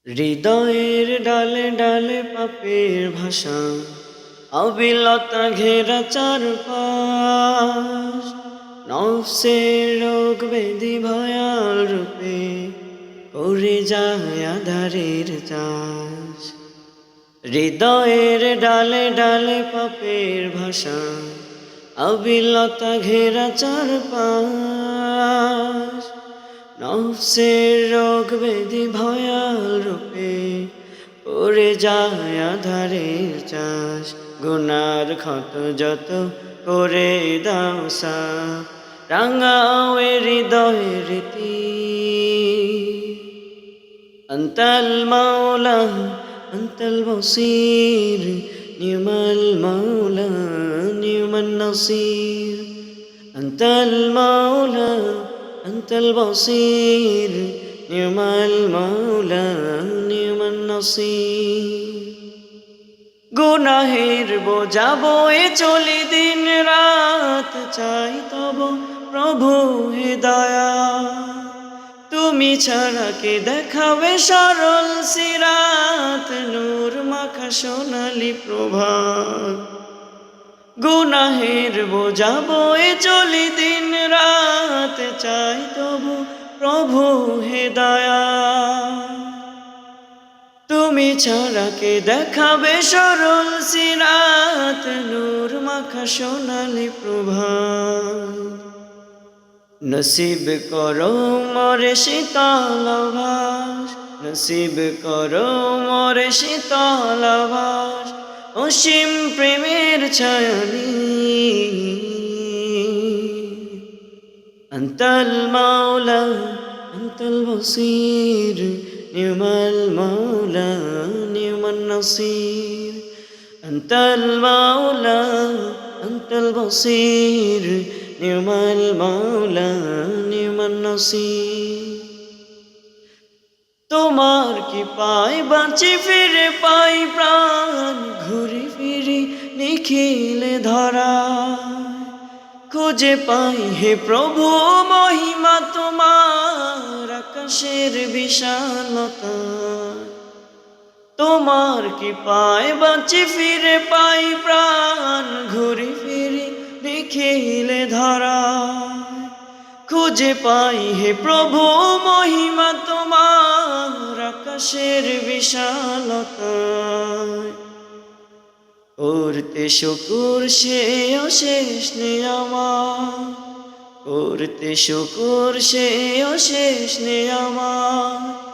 হৃদয়ের ডালে ডালে পাপের ভাষা, অবিলতা ঘেরা চারপাশ। নফসের রোগ ব্যাধি ভয়াল রূপে করে যায় আধারের চাষ। হৃদয়ের ডালে ডালে পাপের ভাষা, অবিলতা ঘেরা চারপাশ। নফসের রোগ ব্যাধি ভয়াল রূপে করে যায় আধারের চাষ। গুনার ক্ষত যত করে দাও সাফ, রাঙাও এ হৃদয়ের রীতি। আন্তাল মাওলা আন্তাল বসির, নিমাল মাওলা নিমান নসির। আন্তাল মাওলা আন্তাল বসির, নিমাল মাওলা নিমান নসির। গুনাহের বোঝা বয়ে চলি দিন রাত, চাই তব প্রভু হে দয়া। তুমি ছাড়া কে দেখাবে সরল সিরাত, নূর মাখা সোনালি প্রভাত। গুনাহের বোঝা বয়ে চলি দিন রাত, চাই তবু প্রভু হে দয়া। তুমি ছাড়া কে দেখাবে সরল সিরাত, নূর মাখা সোনালি প্রভাত। নসিব করো মোরে শীতল আভাস, নসিব করো মোরে শীতল আভাস। অসীম প্রেমের ছায়ানি আন্তাল মাওলা আন্তাল বসির, নিমাল মাওলা নিমান নসির। আন্তাল মাওলা আন্তাল বসির, নিমাল মাওলা নিমান নসির। তোমার কি পাই বাঁচি ফিরে পাই প্রাণ, ঘুরি ফিরি নিখিলে ধরা। খুঁজে পাই হে প্রভু মহিমা তোমার, আকাশের বিশালতা। তোমার কি পাই বাঁচি ফিরে পাই প্রাণ, ঘুরি ফিরি নিখিলে ধরা। খুঁজে পাই হে প্রভু মহিমা তোমার, আকাশের বিশালতা। করতে শুকুর সে অশেষ নিয়ামত, করতে শুকুর সে অশেষ নিয়ামত।